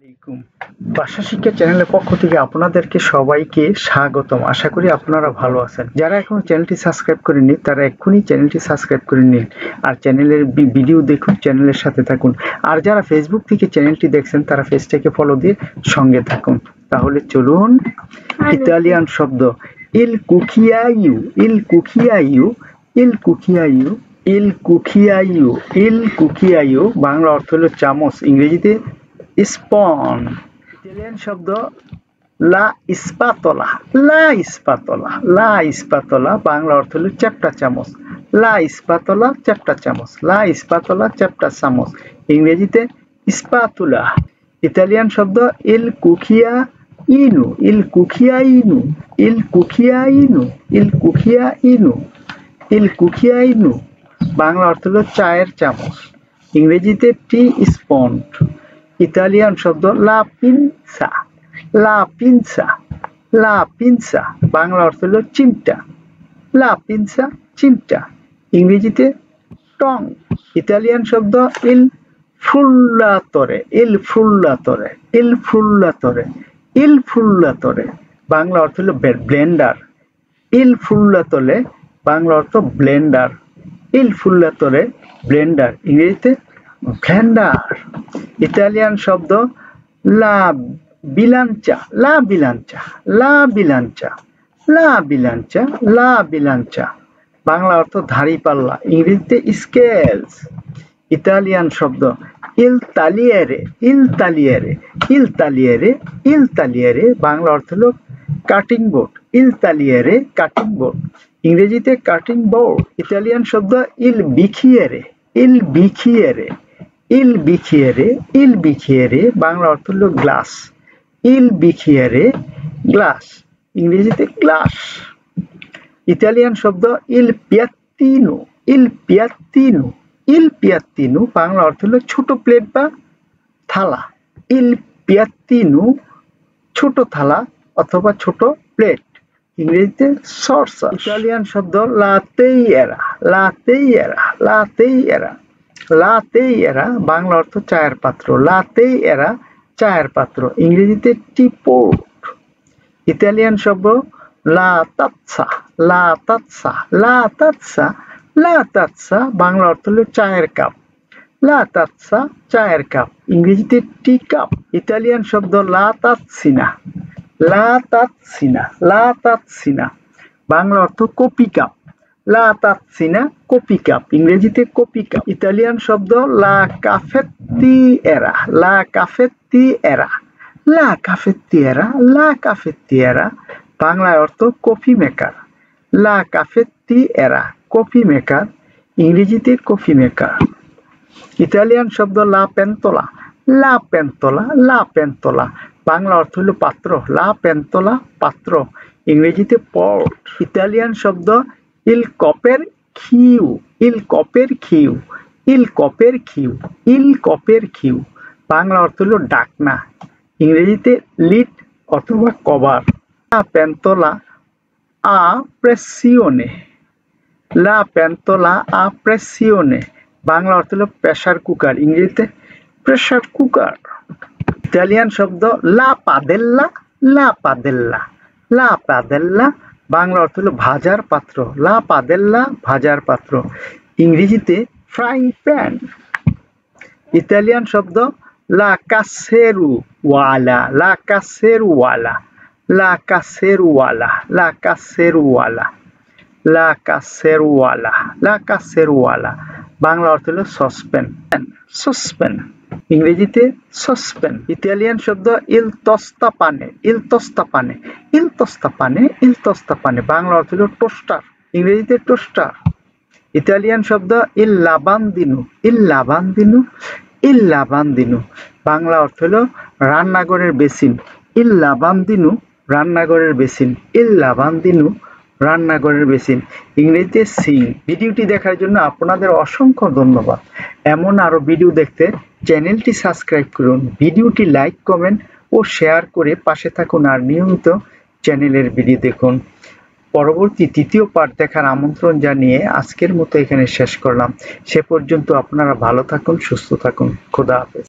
আলাইকুম। ভাষা শিক্ষা চ্যানেলের পক্ষ থেকে আপনাদেরকে সবাইকে স্বাগতম। আশা করি আপনারা ভালো আছেন। যারা এখনো চ্যানেলটি সাবস্ক্রাইব করেননি তারা এক্ষুনি চ্যানেলটি সাবস্ক্রাইব করে নিন। আর চ্যানেলের ভিডিও দেখুন, চ্যানেলের সাথে থাকুন। আর যারা ফেসবুক থেকে চ্যানেলটি দেখছেন তারা পেজটাকে ফলো দিয়ে সঙ্গে থাকুন। তাহলে চলুন। ইতালিয়ান শব্দ ইল কুকিয়াইউ, ইল কুকিয়াইউ, ইল কুকিয়াইউ, ইল কুকিয়াইউ, ইল কুকিয়াইউ বাংলা অর্থ হলো চামচ, ইংরেজিতে স্পন। ইতালিয়ান শব্দ লা ইস্পাতলা, লা ইস্পাতলা, লা ইস্পাতলা বাংলা অর্থ হলো চ্যাপ্টা চামচ। লা ইস্পাতলা চ্যাপ্টা চামচ, লা ইস্পাতলা চ্যাপ্টা চামচ, ইংরেজিতে স্পাতুলা। ইতালিয়ান শব্দ ইল কুকিয়া ইনু, ইল কুকিয়া ইনু, ইল কুকিয়া ইনু, ইল কুকিয়া ইনু, ইল কুকিয়া ইনু বাংলা অর্থ হলো চায়ের চামচ, ইংরেজিতে টি স্পন। ইতালিয়ান শব্দ লা পিনসা, লা পিনসা, লা পিনসা বাংলা অর্থ হলো চিমটা, লা পিনসা চিমটা, ইংরেজিতে টং। ইতালিয়ান শব্দ ইল ফ্রুল্লাতরে, ইল ফ্রুল্লাতরে, ইল ফ্রুল্লাতরে, ইল ফ্রুল্লাতরে বাংলা অর্থ হলো ব্লেন্ডার, ইল ফ্রুল্লাতরে বাংলা অর্থ ব্লেন্ডার, ইল ফ্রুল্লাতরে ব্লেন্ডার, ইংরেজিতে ব্লেন্ডার। ইতালিয়ান শব্দ লা বিলাঞ্চা, লা বিলাঞ্চা, লা বিলাঞ্চা, লা বিলাঞ্চা, লা বিলাঞ্চা বাংলা অর্থ ধারি পাল্লা, ইংরেজিতে স্কেলস। ইতালিয়ান শব্দ ইল তালিয়েরে, ইল তালিয়েরে, ইল তালিয়েরে, ইল তালিয়েরে বাংলা অর্থ হলো কাটিং বোর্ড, ইল তালিয়েরে কাটিং বোর্ড, ইংরেজিতে কাটিং বোর্ড। ইতালিয়ান শব্দ ইল বিখিয়েরে, ইল বিখিয়েরে, ইল বিখিয়েরে, ইল বিখিয়েরে বাংলা অর্থ হলো গ্লাস, ইল বিখিয়েরে গ্লাস, ইংরেজিতে গ্লাস। ইতালিয়ান শব্দ ইল পিয়াত্তিনো, ইল পিয়াত্তিনো, ইল পিয়াত্তিনো বাংলা অর্থ হলো ছোট প্লেট বা থালা, ইল পিয়াত্তিনো ছোট থালা অথবা ছোট প্লেট, ইংরেজিতে সর্সার। ইতালিয়ান শব্দ লাতেইয়েরা, লাতেইয়েরা, লাতেইয়েরা, লাতেইয়েরা বাংলা অর্থ চায়ের পাত্র, লাতেইয়েরা চায়ের পাত্র, ইংরেজিতে টিপোট। ইতালিয়ান শব্দ লা তাৎসা, লা তাৎসা, লা তাৎসা, লা তাৎসা বাংলা অর্থ হলো চায়ের কাপ, লা তাৎসা চায়ের কাপ, ইংরেজিতে টি কাপ। ইতালিয়ান শব্দ লা তাৎসিনা, লা তাৎসিনা, লা তাৎসিনা বাংলা অর্থ কপি কাপ, লা তাৎসিনা কপি কাপ, ইংরেজিতে কপি কাপ। ইতালিয়ান শব্দ লা কাফেত্তিয়েরা, লা কাফেত্তিয়েরা, লা কাফেত্তিয়েরা, লা কাফেত্তিয়েরা বাংলায় অর্থ কফি মেকার, লা কাফেত্তিয়েরা কফি মেকার, ইংরেজিতে কফি মেকার। ইতালিয়ান শব্দ লা পেন্তোলা, লা পেন্তোলা, লা পেন্তোলা বাংলা অর্থ হলো পাত্র, লা পেন্তোলা পাত্র, ইংরেজিতে পট। ইতালিয়ান শব্দ ইল কপের খিউ, ইল কপের খিউ, ইল কপের খিউ, ইল কপের খিউ বাংলা অর্থ হলো ডাকনা, ইংরেজিতে লিড অথবা কভার। লা পেন্তোলা আ প্রেসিওনে, লা পেন্তোলা আ প্রেসিওনে বাংলা অর্থ হলো প্রেসার কুকার, ইংরেজিতে প্রেসার কুকার। ইতালিয়ান শব্দ লা পাদেল্লা, লা পাদেল্লা, লা পাদেল্লা বাংলা অর্থ হলো ভাজার পাত্র, লা পাদেল্লা ভাজার পাত্র, ইংরেজিতে ফ্রাইং প্যান। ইতালিয়ান শব্দ লা কাসেরু ওয়ালা, লা কাসেরু ওয়ালা, লা কাসেরু ওয়ালা, লা কাসেরু ওয়ালা, লা কাসেরু ওয়ালা, লা কাসেরু ওয়ালা বাংলা অর্থ হলো সসপ্যান, সসপ্যান, ইংরেজিতে সসপ্যান। ইতালিয়ান শব্দ ইল তোস্তাপানে, ইল তোস্তাপানে, ইল তোস্তাপানে, ইল তোস্তাপানে বাংলা অর্থ হলো টোস্টার, ইংরেজিতে টোস্টার। ইতালিয়ান শব্দ ইল লাভান্দিনু, ইল লাভান্দিনু, ইল লাভান্দিনু বাংলা অর্থ হলো রান্নাঘরের বেসিন, ইল লাভান্দিনু রান্নাঘরের বেসিন, ইল লাভান্দিনু রান্নাঘরের বেসিন, ইংরেজিতে সিং। ভিডিওটি দেখার জন্য আপনাদের অসংখ্য ধন্যবাদ। এমন আরো ভিডিও দেখতে চ্যানেলটি সাবস্ক্রাইব করুন, ভিডিওটি লাইক কমেন্ট ও শেয়ার করে পাশে থাকুন, আর নিয়মিত চ্যানেলের ভিডিও দেখুন। পরবর্তী তৃতীয় পার্ট দেখার আমন্ত্রণ জানিয়ে আজকের মতো এখানে শেষ করলাম। সে পর্যন্ত আপনারা ভালো থাকুন, সুস্থ থাকুন। খোদা হাফেজ।